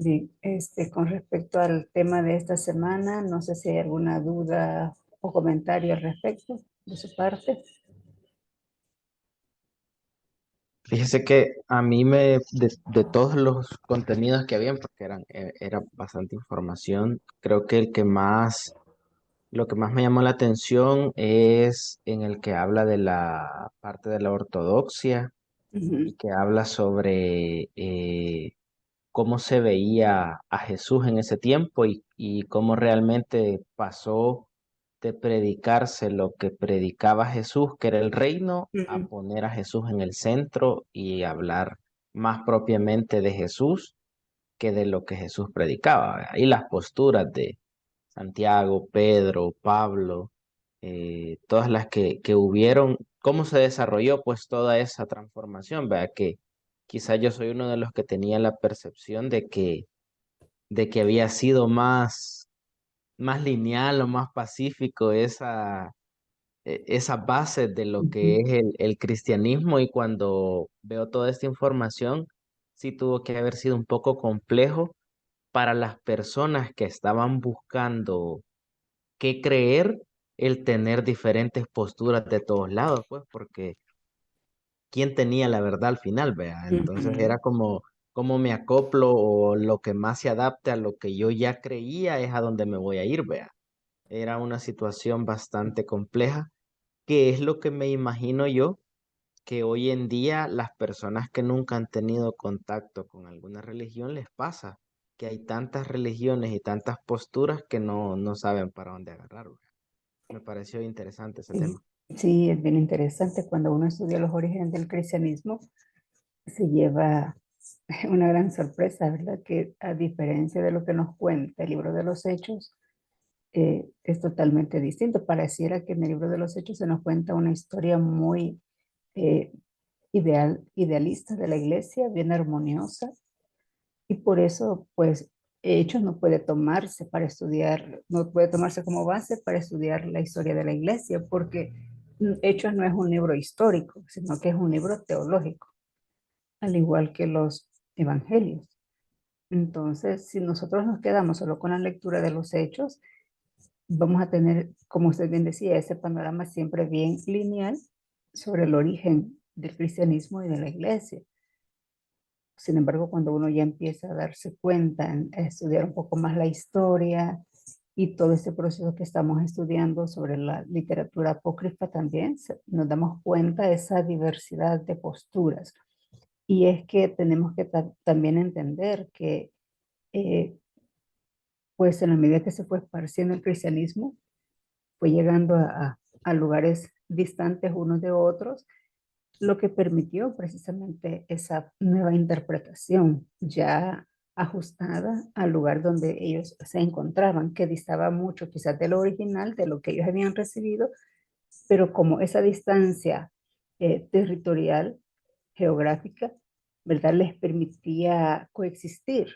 Bien, con respecto al tema de esta semana, no sé si hay alguna duda o comentario al respecto de su parte. Fíjese que a mí de todos los contenidos que habían, porque era bastante información, creo que lo que más me llamó la atención es en el que habla de la parte de la ortodoxia y Ujú, que habla sobre cómo se veía a Jesús en ese tiempo y cómo realmente pasó de predicarse lo que predicaba Jesús, que era el reino, a ujú, poner a Jesús en el centro y hablar más propiamente de Jesús que de lo que Jesús predicaba, ¿verdad? Y las posturas de Santiago, Pedro, Pablo, todas las que hubieron, cómo se desarrolló pues toda esa transformación, ¿verdad? Que quizás yo soy uno de los que tenía la percepción de que había sido más lineal o más pacífico esa base de lo que ujú. es el cristianismo, y cuando veo toda esta información, sí tuvo que haber sido un poco complejo para las personas que estaban buscando qué creer, el tener diferentes posturas de todos lados, pues, porque quién tenía la verdad al final, vea. Entonces Ujú. era como, cómo me acoplo o lo que más se adapte a lo que yo ya creía es a donde me voy a ir, vea. Era una situación bastante compleja, que es lo que me imagino yo que hoy en día las personas que nunca han tenido contacto con alguna religión les pasa, que hay tantas religiones y tantas posturas que no saben para dónde agarrar, vea. Me pareció interesante ese Sí, tema. sí, es bien interesante. Cuando uno estudia los orígenes del cristianismo, se lleva una gran sorpresa, ¿verdad? Que a diferencia de lo que nos cuenta el libro de los Hechos, es totalmente distinto. Pareciera que en el libro de los Hechos se nos cuenta una historia muy eh, idealista de la iglesia, bien armoniosa, y por eso, pues, Hechos no puede tomarse para estudiar, no puede tomarse como base para estudiar la historia de la iglesia, porque Hechos no es un libro histórico, sino que es un libro teológico, al igual que los evangelios. Entonces, si nosotros nos quedamos solo con la lectura de los Hechos, vamos a tener, como usted bien decía, ese panorama siempre bien lineal sobre el origen del cristianismo y de la iglesia. Sin embargo, cuando uno ya empieza a darse cuenta, a estudiar un poco más la historia y todo este proceso que estamos estudiando sobre la literatura apócrifa también, nos damos cuenta de esa diversidad de posturas. Y es que tenemos que también entender que, eh, pues en la medida que se fue esparciendo el cristianismo, fue llegando a lugares distantes unos de otros, lo que permitió precisamente esa nueva interpretación ya ajustada al lugar donde ellos se encontraban, que distaba mucho quizás de lo original, de lo que ellos habían recibido, pero como esa distancia territorial, geográfica, ¿verdad? Les permitía coexistir.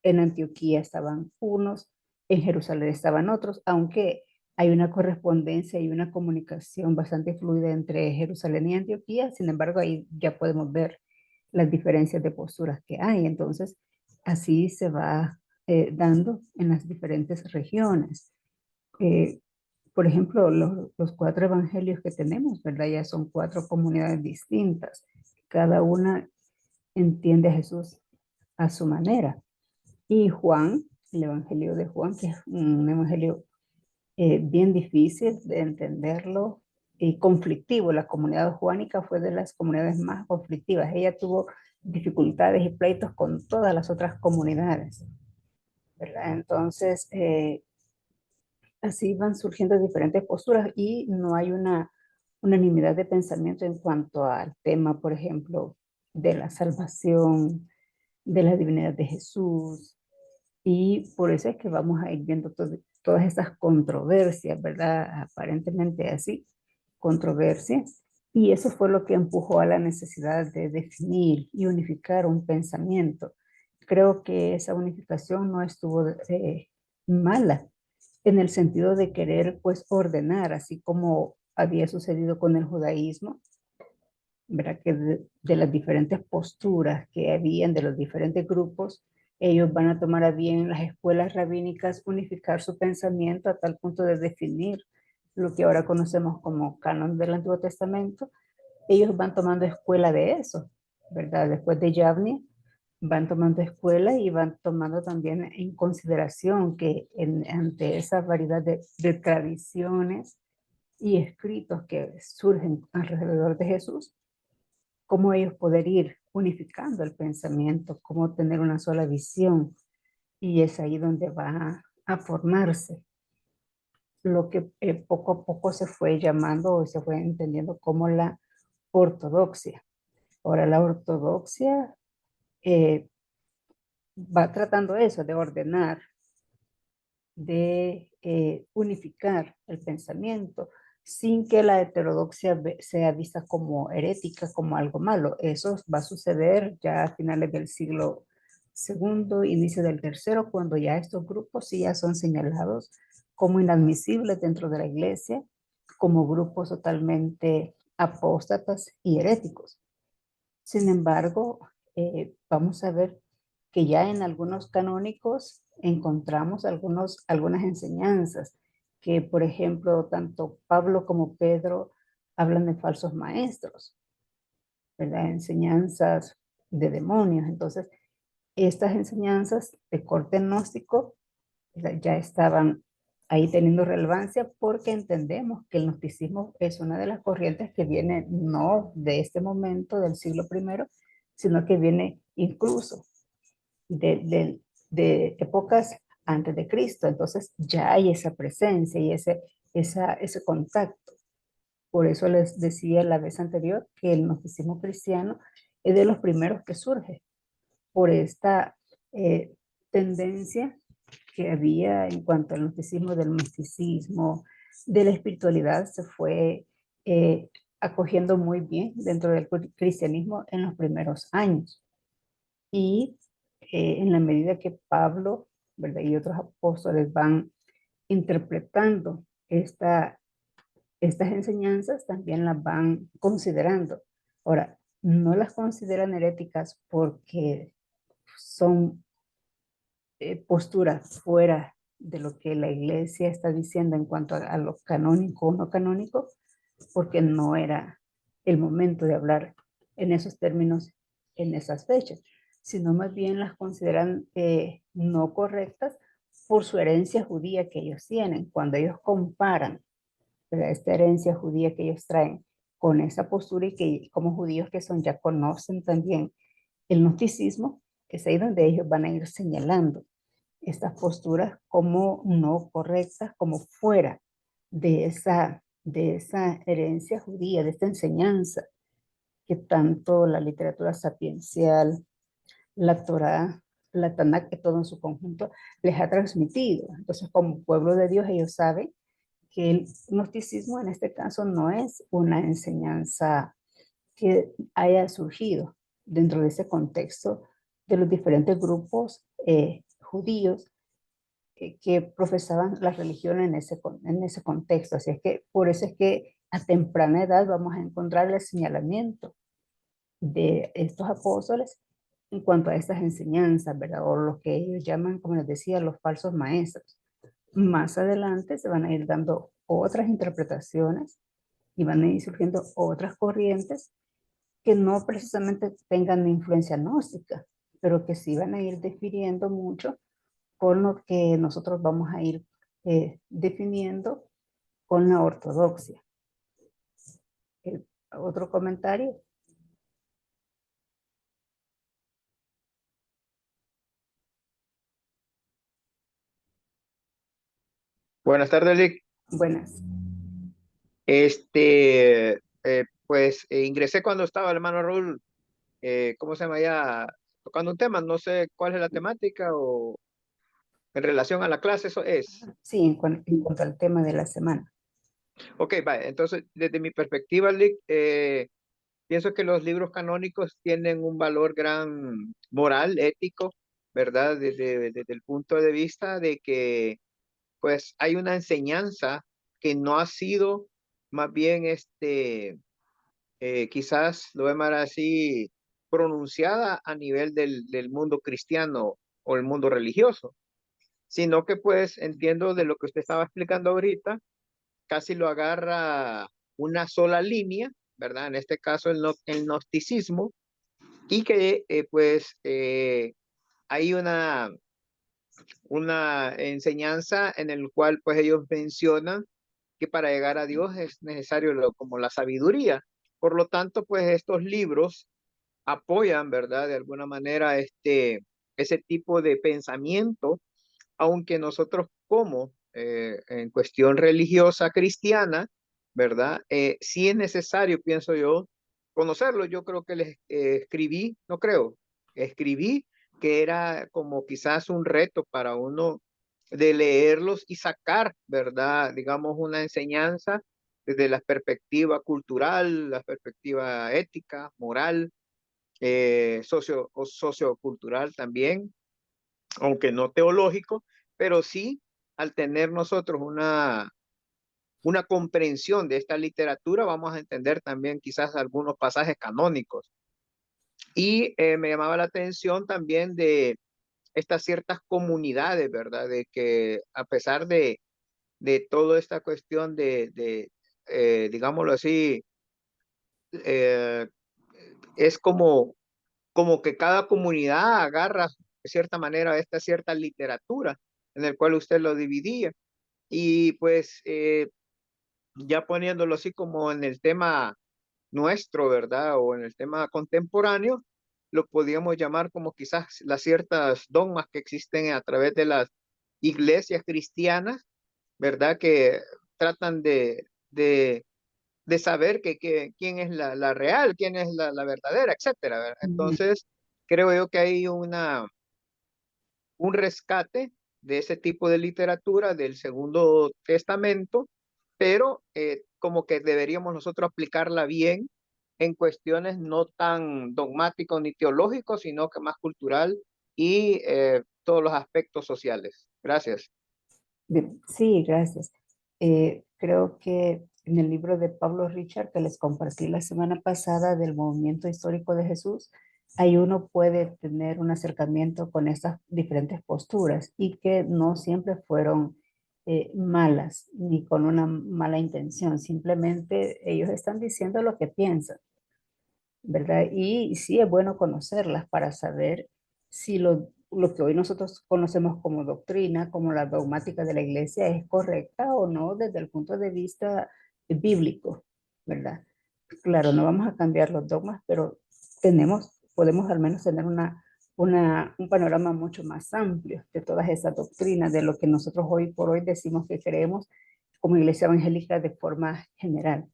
En Antioquía estaban unos, en Jerusalén estaban otros, aunque hay una correspondencia y una comunicación bastante fluida entre Jerusalén y Antioquía. Sin embargo, ahí ya podemos ver las diferencias de posturas que hay. Entonces, así se va dando en las diferentes regiones. Eh, por ejemplo, los cuatro evangelios que tenemos, ¿verdad? Ya son cuatro comunidades distintas. Cada una entiende a Jesús a su manera. Y Juan, el Evangelio de Juan, que es un evangelio bien difícil de entenderlo y conflictivo. La comunidad juánica fue de las comunidades más conflictivas. Ella tuvo dificultades y pleitos con todas las otras comunidades, ¿verdad? Entonces, así van surgiendo diferentes posturas y no hay una unanimidad de pensamiento en cuanto al tema, por ejemplo, de la salvación, de la divinidad de Jesús, y por eso es que vamos a ir viendo todas estas controversias, ¿verdad? Aparentemente así, controversias. Y eso fue lo que empujó a la necesidad de definir y unificar un pensamiento. Creo que esa unificación no estuvo mala en el sentido de querer pues ordenar, así como había sucedido con el judaísmo, ¿verdad? Que de las diferentes posturas que habían de los diferentes grupos, Ellos van a tomar a bien las escuelas rabínicas unificar su pensamiento a tal punto de definir lo que ahora conocemos como canon del Antiguo Testamento. Ellos van tomando escuela de eso, ¿verdad? Después de Yavni, van tomando escuela y van tomando también en consideración que ante esa variedad de tradiciones y escritos que surgen alrededor de Jesús, cómo ellos poder ir unificando el pensamiento, cómo tener una sola visión. Y es ahí donde va a formarse lo que poco a poco se fue llamando o se fue entendiendo como la ortodoxia. Ahora, la ortodoxia eh, va tratando eso, de ordenar, de unificar el pensamiento, sin que la heterodoxia sea vista como herética, como algo malo. Eso va a suceder ya a finales del siglo segundo, inicio del tercero, cuando ya estos grupos sí ya son señalados como inadmisibles dentro de la iglesia, como grupos totalmente apóstatas y heréticos. Sin embargo, vamos a ver que ya en algunos canónicos encontramos algunas enseñanzas que, por ejemplo, tanto Pablo como Pedro hablan de falsos maestros, ¿verdad? Enseñanzas de demonios. Entonces, estas enseñanzas de corte gnóstico, ¿verdad?, ya estaban ahí teniendo relevancia porque entendemos que el gnosticismo es una de las corrientes que viene no de este momento del siglo primero, sino que viene incluso de épocas antes de Cristo. Entonces ya hay esa presencia y ese contacto. Por eso les decía la vez anterior que el gnosticismo cristiano es de los primeros que surge por esta eh, tendencia que había en cuanto al gnosticismo, del misticismo, de la espiritualidad, se fue acogiendo muy bien dentro del cristianismo en los primeros años. Y en la medida que Pablo, ¿verdad?, y otros apóstoles van interpretando estas enseñanzas, también las van considerando. Ahora, no las consideran heréticas porque son posturas fuera de lo que la iglesia está diciendo en cuanto a lo canónico o no canónico, porque no era el momento de hablar en esos términos en esas fechas, sino más bien las consideran no correctas por su herencia judía que ellos tienen. Cuando ellos comparan, ¿verdad?, esta herencia judía que ellos traen con esa postura y que como judíos que son ya conocen también el gnosticismo, es ahí donde ellos van a ir señalando estas posturas como no correctas, como fuera de esa herencia judía, de esta enseñanza que tanto la literatura sapiencial, la Torá, la Tanakh, que todo en su conjunto les ha transmitido. Entonces, como pueblo de Dios, ellos saben que el gnosticismo en este caso no es una enseñanza que haya surgido dentro de ese contexto de los diferentes grupos judíos que profesaban la religión en ese contexto. Así es que por eso es que a temprana edad vamos a encontrar el señalamiento de estos apóstoles en cuanto a estas enseñanzas, ¿verdad? O lo que ellos llaman, como les decía, los falsos maestros. Más adelante se van a ir dando otras interpretaciones y van a ir surgiendo otras corrientes que no precisamente tengan influencia gnóstica, pero que sí van a ir difiriendo mucho con lo que nosotros vamos a ir definiendo con la ortodoxia. ¿Otro comentario? Buenas tardes, Lick. Buenas. Ingresé cuando estaba el hermano Raúl, ¿cómo se llama ya? Tocando un tema, no sé cuál es la temática o en relación a la clase, eso es. Sí, en cuanto al tema de la semana. Ok, vale, entonces desde mi perspectiva, Lick, pienso que los libros canónicos tienen un valor gran moral, ético, ¿verdad? Desde el punto de vista de que pues hay una enseñanza que no ha sido más bien quizás lo voy a llamar así, pronunciada a nivel del mundo cristiano o el mundo religioso, sino que pues entiendo de lo que usted estaba explicando ahorita, casi lo agarra una sola línea, ¿verdad? En este caso el gnosticismo, y que hay una enseñanza en el cual pues ellos mencionan que para llegar a Dios es necesario como la sabiduría. Por lo tanto, pues estos libros apoyan, ¿verdad? De alguna manera ese tipo de pensamiento, aunque nosotros como en cuestión religiosa cristiana, ¿verdad? Sí es necesario, pienso yo, conocerlo. Yo creo que les escribí, no creo, escribí que era como quizás un reto para uno de leerlos y sacar, ¿verdad? Digamos, una enseñanza desde la perspectiva cultural, la perspectiva ética, moral, sociocultural también, aunque no teológico, pero sí al tener nosotros una comprensión de esta literatura, vamos a entender también quizás algunos pasajes canónicos. Y me llamaba la atención también de estas ciertas comunidades, ¿verdad? De que a pesar de toda esta cuestión digámoslo así, eh, es como que cada comunidad agarra de cierta manera esta cierta literatura en el cual usted lo dividía. Y pues ya poniéndolo así como en el tema nuestro, ¿verdad? O en el tema contemporáneo, lo podríamos llamar como quizás las ciertas dogmas que existen a través de las iglesias cristianas, ¿verdad? Que tratan de saber quién es la real, quién es la verdadera, etcétera, ¿verdad? Entonces, creo yo que hay un rescate de ese tipo de literatura del Segundo Testamento, pero como que deberíamos nosotros aplicarla bien en cuestiones no tan dogmáticos ni teológicos, sino que más cultural y todos los aspectos sociales. Gracias. Bien, sí, gracias. Creo que en el libro de Pablo Richard que les compartí la semana pasada del movimiento histórico de Jesús, ahí uno puede tener un acercamiento con estas diferentes posturas y que no siempre fueron malas ni con una mala intención, simplemente ellos están diciendo lo que piensan, ¿verdad? Y sí es bueno conocerlas para saber si lo que hoy nosotros conocemos como doctrina, como la dogmática de la iglesia, es correcta o no desde el punto de vista bíblico, ¿verdad? Claro, no vamos a cambiar los dogmas, pero podemos al menos tener un panorama mucho más amplio de todas esas doctrinas, de lo que nosotros hoy por hoy decimos que creemos como iglesia evangélica de forma general.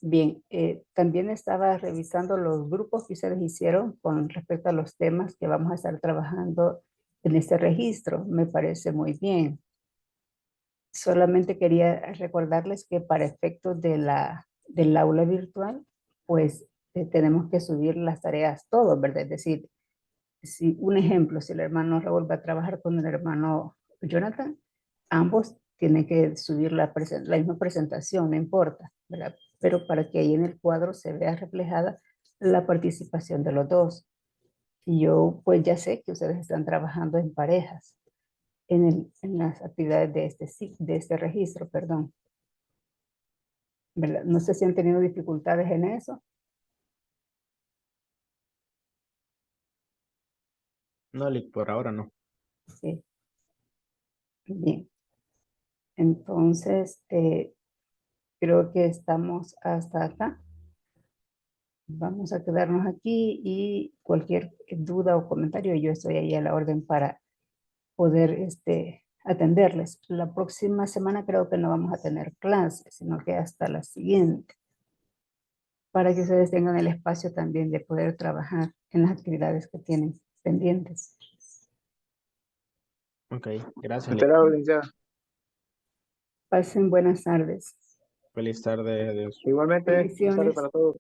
Bien, también estaba revisando los grupos que ustedes hicieron con respecto a los temas que vamos a estar trabajando en este registro. Me parece muy bien. Solamente quería recordarles que para efectos del aula virtual, pues tenemos que subir las tareas todos, ¿verdad? Es decir, si un ejemplo, si el hermano Raúl va a trabajar con el hermano Jonathan, ambos tienen que subir la misma presentación, no importa, ¿verdad? Pero para que ahí en el cuadro se vea reflejada la participación de los dos. Y yo pues ya sé que ustedes están trabajando en parejas en las actividades de este registro, perdón. ¿Verdad? No sé si han tenido dificultades en eso. No, Lick, por ahora no. Sí. Bien. Entonces, creo que estamos hasta acá. Vamos a quedarnos aquí y cualquier duda o comentario, yo estoy ahí a la orden para poder atenderles. La próxima semana creo que no vamos a tener clases, sino que hasta la siguiente, para que ustedes tengan el espacio también de poder trabajar en las actividades que tienen pendientes. Ok, gracias, Lick. Esperado, licenciado. Pasen buenas tardes. Feliz tarde, adiós. Igualmente, feliz tarde Bendiciones. para todos.